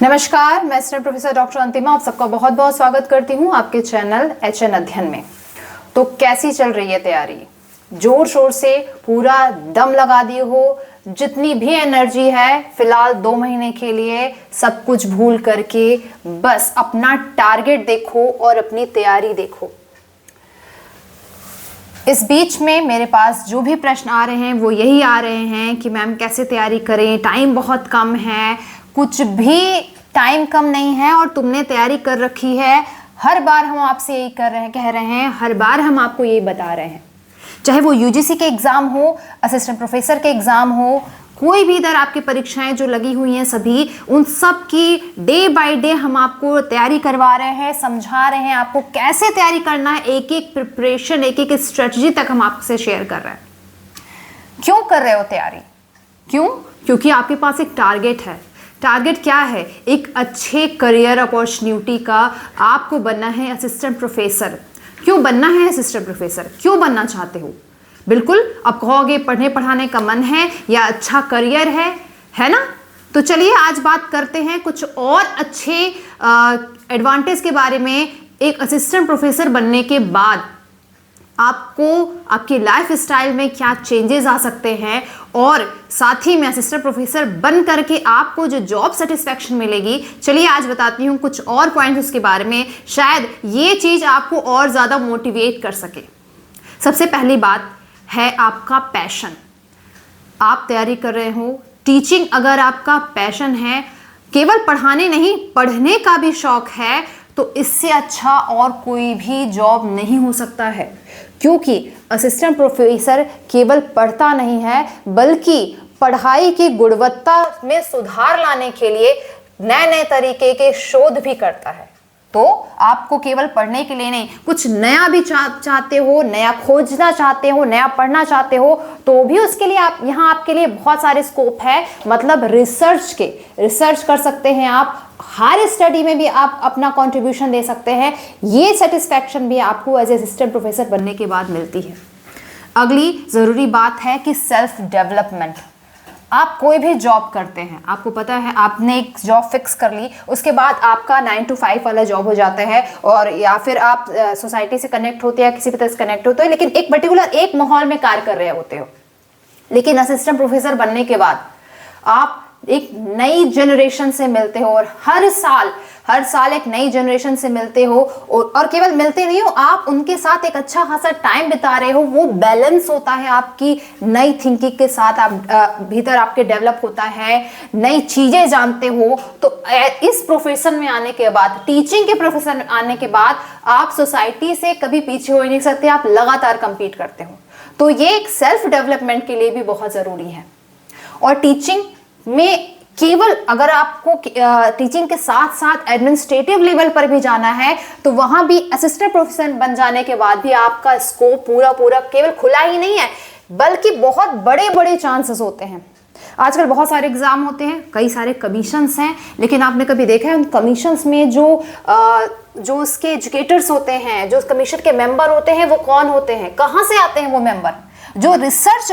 नमस्कार, मैं assistant professor doctor अंतिमा आप सबका बहुत बहुत स्वागत करती हूँ आपके चैनल HN अध्ययन में। तो कैसी चल रही है तैयारी? जोर शोर से पूरा दम लगा दिए हो? जितनी भी एनर्जी है फिलहाल 2 महीने के लिए सब कुछ भूल करके बस अपना टारगेट देखो और अपनी तैयारी देखो। इस बीच में मेरे पास जो भी प्रश्न आ रहे हैं वो यही आ रहे हैं कि मैम कैसे तैयारी करें, टाइम बहुत कम है। कुछ भी टाइम कम नहीं है और तुमने तैयारी कर रखी है। हर बार हम आपसे यही कह रहे हैं, हर बार हम आपको यही बता रहे हैं, चाहे वो यूजीसी के एग्जाम हो, असिस्टेंट प्रोफेसर के एग्जाम हो, कोई भी इधर आपकी परीक्षाएं जो लगी हुई हैं सभी, उन सब की डे बाय डे हम आपको तैयारी करवा रहे हैं, समझा रहे हैं आपको कैसे तैयारी करना है। एक एक प्रिपरेशन, एक एक स्ट्रेटजी तक हम आपसे शेयर कर रहे हैं। क्यों कर रहे हो तैयारी? क्यों? क्योंकि आपके पास एक टारगेट है। टारगेट क्या है? एक अच्छे करियर अपॉर्चुनिटी का आपको बनना है असिस्टेंट प्रोफेसर। क्यों बनना है असिस्टेंट प्रोफेसर? क्यों बनना चाहते हो? बिल्कुल अब कहोगे पढ़ने पढ़ाने का मन है या अच्छा करियर है ना? तो चलिए आज बात करते हैं कुछ और अच्छे एडवांटेज के बारे में। एक असिस्टेंट प्रोफेसर बनने के बाद आपको आपकी लाइफ स्टाइल में क्या चेंजेस आ सकते हैं और साथ ही में असिस्टेंट प्रोफेसर बन करके आपको जो जॉब सेटिस्फैक्शन मिलेगी, चलिए आज बताती हूँ कुछ और पॉइंट्स उसके बारे में। शायद ये चीज़ आपको और ज़्यादा मोटिवेट कर सके। सबसे पहली बात है आपका पैशन। आप तैयारी कर रहे हो, टीचिंग अगर आपका पैशन है, केवल पढ़ाने नहीं पढ़ने का भी शौक है, तो इससे अच्छा और कोई भी जॉब नहीं हो सकता है। क्योंकि असिस्टेंट प्रोफेसर केवल पढ़ता नहीं है बल्कि पढ़ाई की गुणवत्ता में सुधार लाने के लिए नए नए तरीके के शोध भी करता है। तो आपको केवल पढ़ने के लिए नहीं, कुछ नया भी चाहते हो, नया खोजना चाहते हो, नया पढ़ना चाहते हो, तो भी उसके लिए आप यहाँ आपके लिए बहुत सारे स्कोप है। मतलब रिसर्च कर सकते हैं आप, हर स्टडी में भी आप अपना कंट्रीब्यूशन दे सकते हैं। ये सेटिस्फैक्शन भी आपको एज असिस्टेंट प्रोफेसर बनने के बाद मिलती है। अगली ज़रूरी बात है कि सेल्फ डेवलपमेंट। आप कोई भी जॉब करते हैं, आपको पता है आपने एक जॉब फिक्स कर ली, उसके बाद आपका 9 to 5 वाला जॉब हो जाता है, और या फिर आप सोसाइटी से कनेक्ट होते हैं, किसी भी तरह से कनेक्ट होते हैं, लेकिन एक पर्टिकुलर एक माहौल में कार्य कर रहे होते हो। लेकिन असिस्टेंट प्रोफेसर बनने के बाद आप एक नई जनरेशन से मिलते हो और हर साल एक नई जनरेशन से मिलते हो, और केवल मिलते नहीं हो, आप उनके साथ एक अच्छा खासा टाइम बिता रहे हो। वो बैलेंस होता है आपकी नई थिंकिंग के साथ, आप भीतर आपके डेवलप होता है, नई चीजें जानते हो। तो इस प्रोफेशन में आने के बाद, टीचिंग के प्रोफेशन में आने के बाद आप सोसाइटी से कभी पीछे हो ही नहीं सकते, आप लगातार कंपीट करते हो। तो ये एक सेल्फ डेवलपमेंट के लिए भी बहुत जरूरी है। और टीचिंग में केवल अगर आपको टीचिंग के साथ साथ एडमिनिस्ट्रेटिव लेवल पर भी जाना है, तो वहां भी असिस्टेंट प्रोफेसर बन जाने के बाद भी आपका स्कोप पूरा केवल खुला ही नहीं है, बल्कि बहुत बड़े बड़े चांसेस होते हैं। आजकल बहुत सारे एग्जाम होते हैं, कई सारे कमीशंस हैं, लेकिन आपने कभी देखा है उन कमीशंस में जो उसके एजुकेटर्स होते हैं, जो कमीशन के मेंबर होते हैं, वो कौन होते हैं, कहाँ से आते हैं वो मेंबर? जो रिसर्च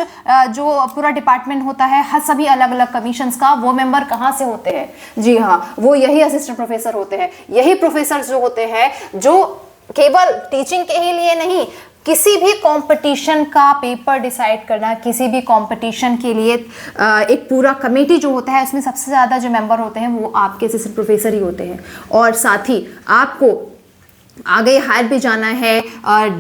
जो पूरा डिपार्टमेंट होता है, हर सभी अलग अलग कमीशंस का, वो मेंबर कहाँ से होते हैं? जी हाँ, वो यही असिस्टेंट प्रोफेसर होते हैं। यही प्रोफेसर जो होते हैं जो केवल टीचिंग के ही लिए नहीं, किसी भी कंपटीशन का पेपर डिसाइड करना, किसी भी कंपटीशन के लिए एक पूरा कमेटी जो होता है, उसमें सबसे ज़्यादा जो मेंबर होते हैं वो आपके असिस्टेंट प्रोफेसर ही होते हैं। और साथ ही आपको आगे हायर भी जाना है,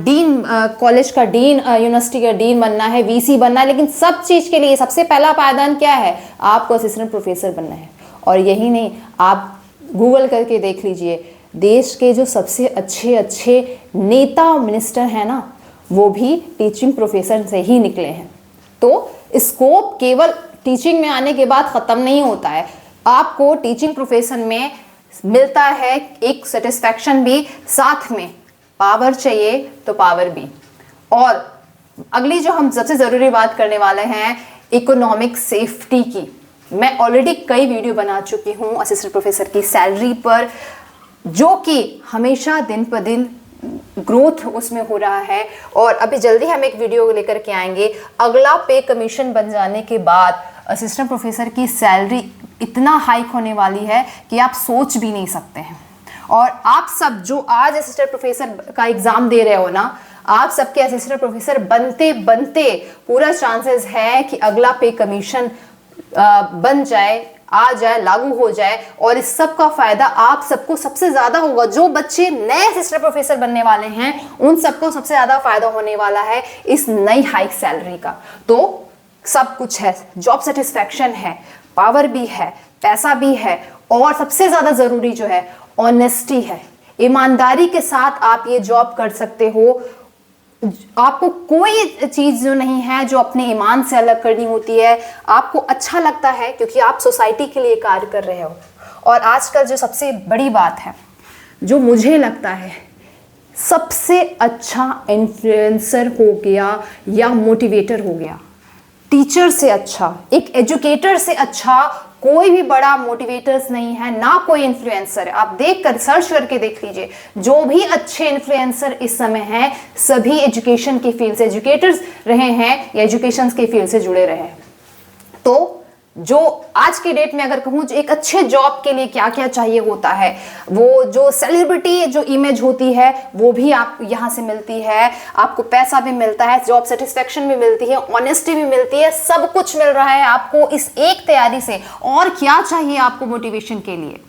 डीन कॉलेज का डीन, यूनिवर्सिटी का डीन बनना है, वीसी बनना है, लेकिन सब चीज़ के लिए सबसे पहला पायदान क्या है? आपको असिस्टेंट प्रोफेसर बनना है। और यही नहीं, आप गूगल करके देख लीजिए, देश के जो सबसे अच्छे नेता मिनिस्टर हैं ना, वो भी टीचिंग प्रोफेसर से ही निकले हैं। तो स्कोप केवल टीचिंग में आने के बाद ख़त्म नहीं होता है, आपको टीचिंग प्रोफेशन में मिलता है एक सेटिस्फैक्शन भी, साथ में पावर चाहिए तो पावर भी। और अगली जो हम सबसे ज़रूरी बात करने वाले हैं, इकोनॉमिक सेफ्टी की। मैं ऑलरेडी कई वीडियो बना चुकी हूँ असिस्टेंट प्रोफेसर की सैलरी पर, जो कि हमेशा दिन पर दिन ग्रोथ उसमें हो रहा है। और अभी जल्दी हम एक वीडियो लेकर के आएंगे, अगला पे कमीशन बन जाने के बाद असिस्टेंट प्रोफेसर की सैलरी इतना हाइक होने वाली है कि आप सोच भी नहीं सकते हैं। और आप सब जो आज असिस्टेंट प्रोफेसर का एग्जाम दे रहे हो ना, आप सबके असिस्टेंट प्रोफेसर बनते बनते पूरा चांसेस है कि अगला पे कमीशन बन जाए, आ जाए, लागू हो जाए, और इस सब का फायदा आप सबको सबसे ज्यादा होगा। जो बच्चे नए असिस्टेंट प्रोफेसर बनने वाले हैं उन सबको सबसे ज्यादा फायदा होने वाला है इस नई हाइक सैलरी का। तो सब कुछ है, जॉब सेटिस्फैक्शन है, पावर भी है, पैसा भी है, और सबसे ज्यादा जरूरी जो है ऑनेस्टी है। ईमानदारी के साथ आप ये जॉब कर सकते हो। आपको कोई चीज जो नहीं है जो अपने ईमान से अलग करनी होती है। आपको अच्छा लगता है क्योंकि आप सोसाइटी के लिए कार्य कर रहे हो। और आजकल जो सबसे बड़ी बात है, जो मुझे लगता है सबसे अच्छा इन्फ्लुएंसर हो गया या मोटिवेटर हो गया, टीचर से अच्छा, एक एजुकेटर से अच्छा कोई भी बड़ा मोटिवेटर्स नहीं है, ना कोई इन्फ्लुएंसर है। आप देख कर सर्च करके देख लीजिए, जो भी अच्छे इन्फ्लुएंसर इस समय हैं सभी एजुकेशन की फील्ड से एजुकेटर्स रहे हैं या एजुकेशन की फील्ड से जुड़े रहे हैं। तो जो आज के डेट में अगर कहूँ एक अच्छे जॉब के लिए क्या क्या चाहिए होता है, वो जो सेलिब्रिटी जो इमेज होती है वो भी आप यहाँ से मिलती है, आपको पैसा भी मिलता है, जॉब सेटिस्फैक्शन भी मिलती है, ऑनेस्टी भी मिलती है, सब कुछ मिल रहा है आपको इस एक तैयारी से। और क्या चाहिए आपको मोटिवेशन के लिए?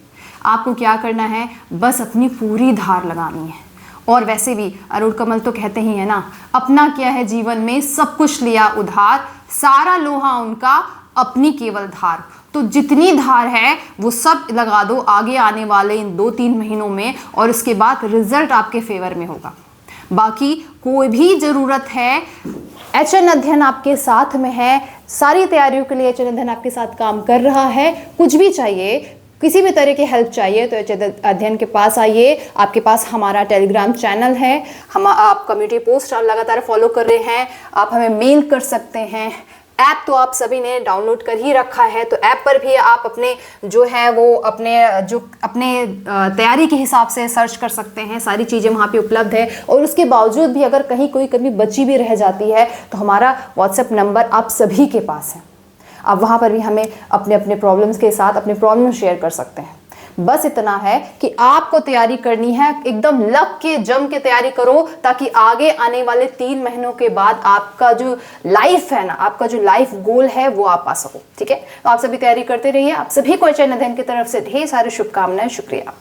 आपको क्या करना है, बस अपनी पूरी धार लगानी है। और वैसे भी अरुण कमल तो कहते ही है ना, अपना क्या है जीवन में, सब कुछ लिया उधार, सारा लोहा उनका अपनी केवल धार। तो जितनी धार है वो सब लगा दो आगे आने वाले इन 2-3 महीनों में, और उसके बाद रिजल्ट आपके फेवर में होगा। बाकी कोई भी जरूरत है, एचएन अध्ययन आपके साथ में है, सारी तैयारियों के लिए एचएन अध्ययन आपके साथ काम कर रहा है। कुछ भी चाहिए, किसी भी तरह की हेल्प चाहिए तो एचएन अध्ययन के पास आइए। आपके पास हमारा टेलीग्राम चैनल है, आप कम्युनिटी पोस्ट लगातार फॉलो कर रहे हैं, आप हमें मेल कर सकते हैं। ऐप तो आप सभी ने डाउनलोड कर ही रखा है, तो ऐप पर भी आप अपने जो है वो अपने तैयारी के हिसाब से सर्च कर सकते हैं। सारी चीज़ें वहाँ पे उपलब्ध है। और उसके बावजूद भी अगर कहीं कोई कभी बची भी रह जाती है तो हमारा व्हाट्सएप नंबर आप सभी के पास है। आप वहाँ पर भी हमें अपने अपने प्रॉब्लम्स के साथ अपने प्रॉब्लम शेयर कर सकते हैं। बस इतना है कि आपको तैयारी करनी है, एकदम लग के जम के तैयारी करो, ताकि आगे आने वाले 3 महीनों के बाद आपका जो लाइफ है ना, आपका जो लाइफ गोल है वो आप पा सको। ठीक है, तो आप सभी तैयारी करते रहिए। आप सभी को एचएन अध्ययन की तरफ से ढेर सारी शुभकामनाएं। शुक्रिया।